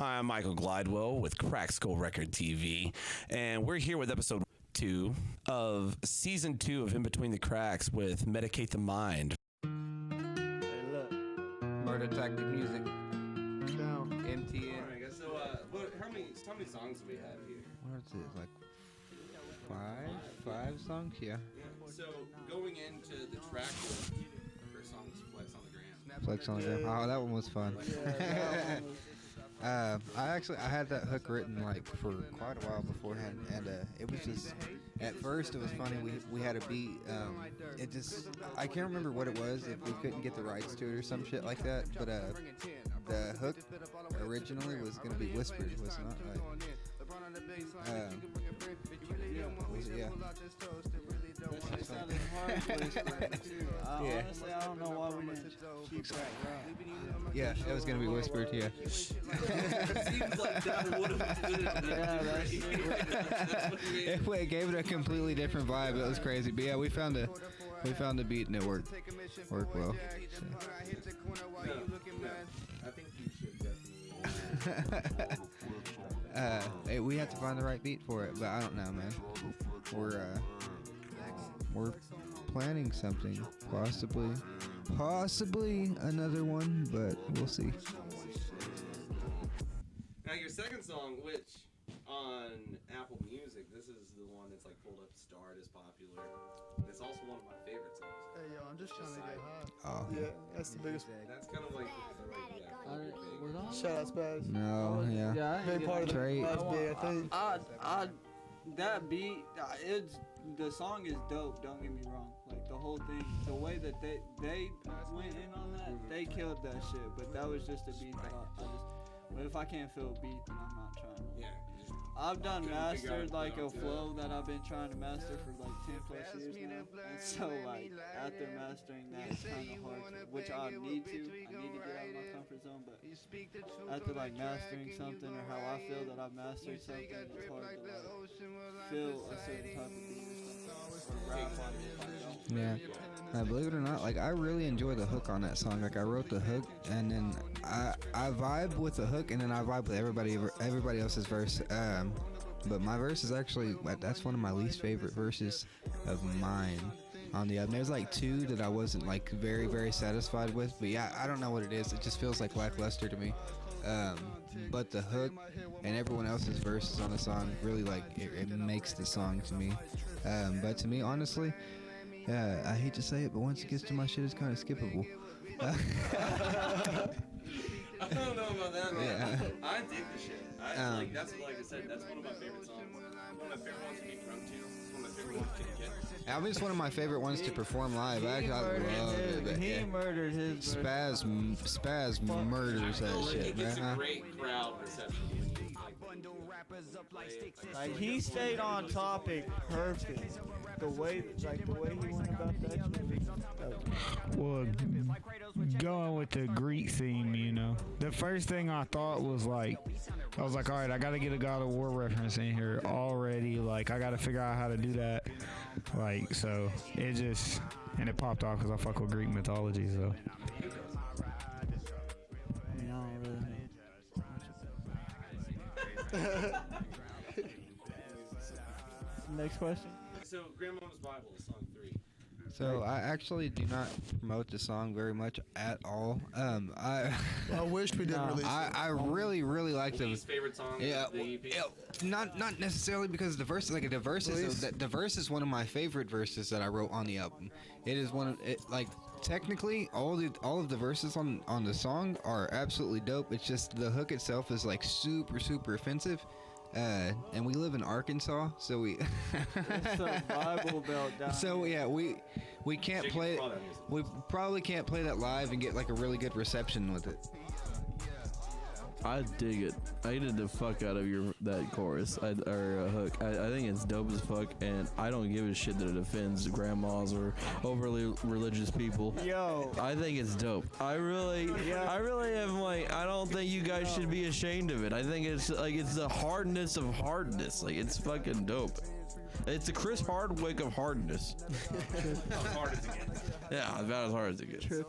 I'm Michael Glidewell with Crack Skull Record TV, and we're here with episode 2 of season 2 of In Between the Cracks with Medicate the Mind. Hey, look. Murder Tactic Music. Down. MTN. Alright, guys, so how many songs do we have here? What is it? Like five songs? Yeah. So going into the track list, first song was Flex on the Gram. Flex on the Gram. Oh, that one was fun. I had that hook written like for quite a while beforehand, and it was just at first it was funny. We had a beat. It just I can't remember what it was, if we couldn't get the rights to it or some shit like that. But the hook originally was gonna be whispered, was not like. Yeah. Honestly, I don't know why we didn't keep that right. Yeah, it was gonna be whispered. Yeah. Seems like that would have been It gave it a completely different vibe. It was crazy, but yeah, we found a beat and it worked well. So. I think you should definitely. We have to find the right beat for it, but I don't know, man. We're planning something, possibly another one, but we'll see. Now your second song, which on Apple Music, this is the one that's like pulled up starred as popular. And it's also one of my favorite songs. Hey, yo, I'm just trying to get high. Oh. Yeah, that's the biggest one. That's kind of like big. Shout out Spaz. No, yeah. Yeah, Big part of the Trey. last big, I think. that beat, the song is dope. Don't get me wrong. Like the whole thing, the way that they went in on that, they killed that shit. But that was just a beat that I just. But if I can't feel a beat, then I'm not trying. Yeah. I've done mastered like a flow that I've been trying to master for like 10 plus years now, and so like after mastering that, it's kind of hard to, which I need to get out of my comfort zone, but after like mastering something or how I feel that I've mastered something, it's hard to like feel a certain type of beat or rap on it if I don't. Yeah. Believe it or not, like I really enjoy the hook on that song. Like I wrote the hook, and then I vibe with the hook, and then I vibe with everybody else's verse. But my verse is actually, that's one of my least favorite verses of mine on the album. There's like 2 that I wasn't like very, very satisfied with, but yeah, I don't know what it is. It just feels like lackluster to me. But the hook and everyone else's verses on the song really like it makes the song to me. But to me, honestly, I hate to say it, but once it gets to my shit, it's kind of skippable. I don't know about that, man. Yeah. I dig the shit. Like I said, that's one of my favorite songs. One of my favorite ones to get drunk to. It's one of my favorite ones to get. Album's one of my favorite ones to perform live. I love it. But He yeah. murdered his Spaz murders that shit, It gets man. a great crowd reception when you Like he stayed on topic perfect. The way he went about that shit. Well, going with the Greek theme, you know, the first thing I thought was like, I was like, all right, I got to get a God of War reference in here already. Like, I got to figure out how to do that. Like, so it just, and it popped off because I fuck with Greek mythology, so. Next question. So, Grandmama's Bible, song 3. So I actually do not promote the song very much at all. I wish we didn't release it. I really like the Least favorite song yeah, of the EP? not necessarily because the verse, like the verses, the verse is one of my favorite verses that I wrote on the album. It is one of it, like technically all of the verses on the song are absolutely dope. It's just the hook itself is like super offensive. And we live in Arkansas, so we It's a Bible Belt down so yeah, we can't play it. We probably can't play that live and get like a really good reception with it. I dig it. I hated the fuck out of that chorus or hook. I think it's dope as fuck, and I don't give a shit that it offends grandmas or overly religious people. Yo, I think it's dope. I really am like, I don't think you guys should be ashamed of it. I think it's like it's the hardness of hardness. Like it's fucking dope. It's the Chris Hardwick of hardness. As hard as it gets. Yeah, about as hard as it gets. Yeah,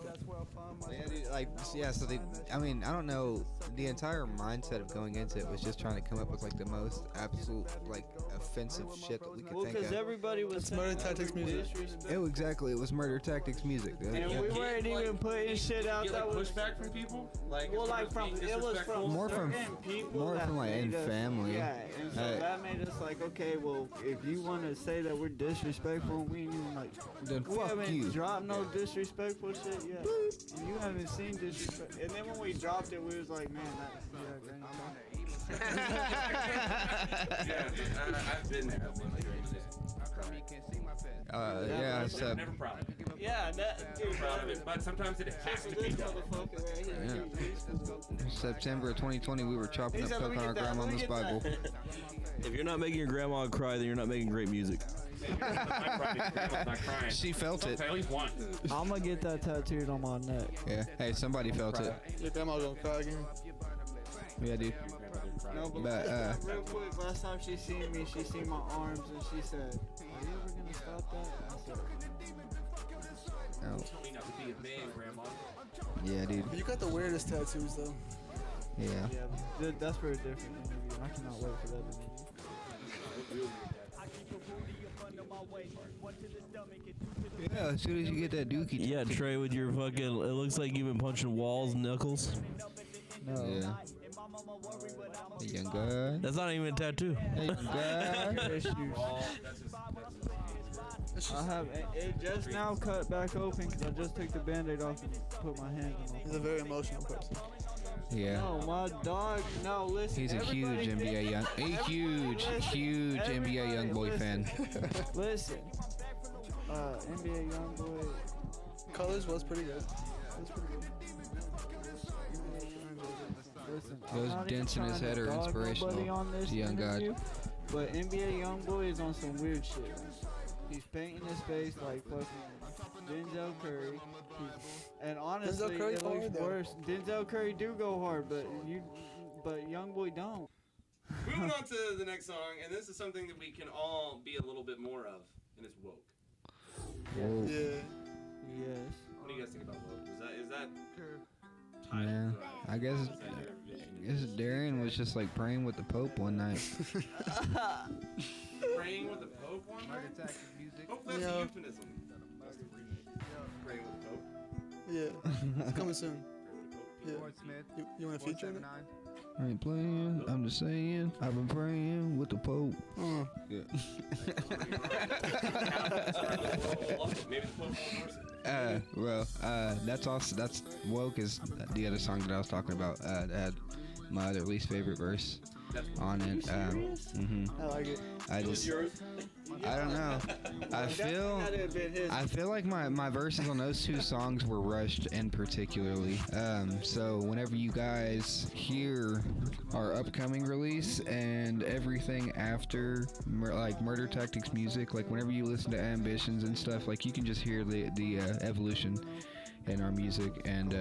dude, like, yeah, so I mean, I don't know, the entire mindset of going into it was just trying to come up with, like, the most absolute, like, offensive shit that we could Well, think because of. everybody was saying Murder that Tactics was music. disrespectful. Exactly, it was Murder Tactics music, dude. And we weren't even putting shit out Get that like was pushback from people? Like, well, as far like as from being it was disrespectful? from More from- certain people more that from, like, in made us- family. Yeah, and so that made us like, okay, well, if you want to say that we're disrespectful, we ain't even like. Then We fuck haven't you. dropped no disrespectful shit yet. And you haven't seen disrespect. And then when we dropped it, we was like, man, Yeah, I've been there. Yeah, so, Never proud of it. yeah, that dude, Proud of it. But sometimes it has to be this done. motherfucker right here. September of 2020, we were chopping He up said, coke "Let me on our get that, let me grandmama's get that." Bible. If you're not making your grandma cry, then you're not making great music. Not crying. She felt it. At least one. I'm gonna get that tattooed on my neck. Yeah, hey, somebody felt it. Your grandma's gonna cry again. Yeah, dude. No, But, real quick, last time she seen me, she seen my arms and she said, "Are you ever gonna stop that?" I said, Oh, Tell me not to be a man, Grandma. yeah, dude. You got the weirdest tattoos though. Yeah. "Yeah, that's very different interview. I cannot wait for that interview." Yeah, as soon as you get that dookie. Yeah, Trey, with your fucking, it looks like you've been punching walls, knuckles. No. Yeah. Hey, young guy. That's not even a tattoo. Hey, young guy. Issues. I have it just now cut back open because I just took the band-aid off and put my hand on it. He's a very emotional person. Yeah. No, my dog. No, listen. He's a huge everybody NBA young, a huge NBA young boy fan. Listen. NBA young boy. Colors was pretty good. Listen, Those I'm not dents even in his trying head to are dog inspirational. nobody on this Young God. interview, but NBA YoungBoy is on some weird shit. He's painting his face like fucking Denzel Curry. And honestly, Curry it go looks hard, though. worse. Denzel Curry do go hard, but YoungBoy don't. Moving on to the next song, and this is something that we can all be a little bit more of, and it's woke. Whoa. Yeah. Yes. What do you guys think about woke? Is that Yeah. I guess Darian was just like praying with the Pope one night. praying with the Pope one night? Hopefully that's a euphemism. Praying with the Pope. Yeah. It's coming soon. Praying with the Pope. Yeah. You want to feature it? I ain't playing, I'm just saying, I've been praying with the Pope. Yeah. Maybe the Pope will endorse it. Well, that's Woke is the other song that I was talking about. That had my other least favorite verse on it. I like it. I just, I don't know. I feel like my verses on those two songs were rushed in particularly. So whenever you guys hear our upcoming release and everything after, like Murder Tactics music, like whenever you listen to Ambitions and stuff, like you can just hear the evolution in our music, and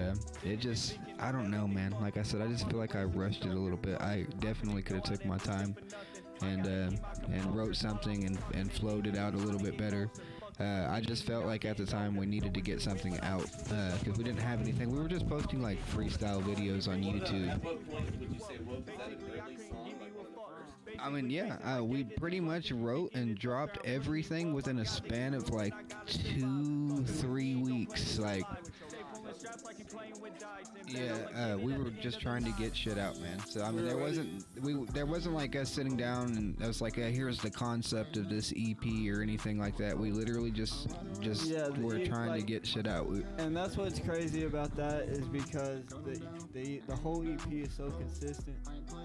it just, I don't know, man. Like I said, I just feel like I rushed it a little bit. I definitely could have took my time and wrote something and flowed it out a little bit better. I just felt like at the time we needed to get something out because we didn't have anything. We were just posting like freestyle videos on YouTube. At what point would you say woke? Is that an early song, like one of the first? I mean, yeah, we pretty much wrote and dropped everything within a span of like 2-3 weeks. Like, yeah, we were just trying to get shit out, man. So I mean, there wasn't like us sitting down and it was like, here's the concept of this EP or anything like that. We literally just were trying to get shit out. And that's what's crazy about that is because the whole EP is so consistent with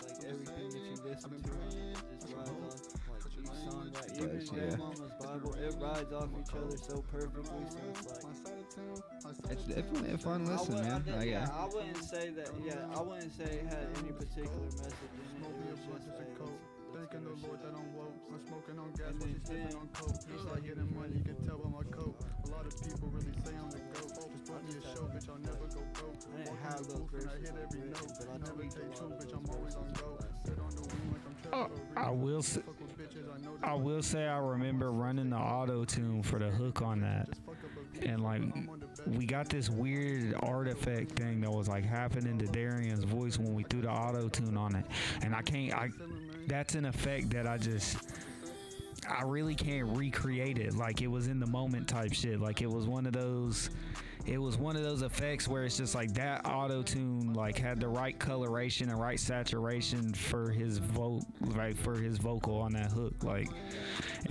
like everything that you listen to. It just rides off like each song, like even Grandmama's Bible, it rides off each other so perfectly. So it's like It's definitely a fun listen, man. I wouldn't say that. Yeah, I wouldn't say it had any particular message in it. It was just like, Thanking the Lord that I'm woke. I'm smoking on gas, And but then- she's sipping on coke. Start getting money, you can tell by my coat. A lot of people really say I'm the GOAT. Just put me a show, bitch, I'll never go broke. I didn't have those And I verses hit every written, note. but I Never tweaked a take lot two, of bitch, those I'm always on verses. go. Sit on the wing like I'm I will say, Fuck with bitches, I know I will say I remember running the auto tune for the hook on that, and like we got this weird artifact thing that was like happening to Darian's voice when we threw the auto tune on it, and that's an effect that I really can't recreate it. Like it was in the moment type shit. Like it was one of those effects where it's just like that auto tune like had the right coloration and right saturation for his vocal on that hook, like,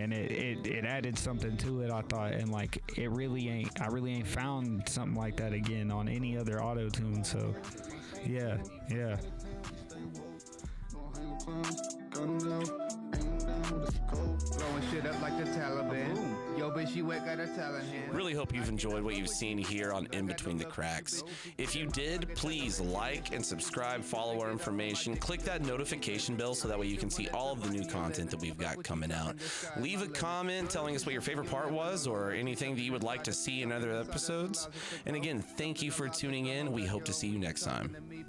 and it added something to it, I thought, and like I really ain't found something like that again on any other auto tune. So yeah. Blowing shit up like the Taliban. Yo, bitch, you wet, got a talent hand. Really hope you've enjoyed what you've seen here on In Between the Cracks. If you did, please like and subscribe, follow our information, click that notification bell so that way you can see all of the new content that we've got coming out. Leave a comment telling us what your favorite part was or anything that you would like to see in other episodes. And again, thank you for tuning in. We hope to see you next time.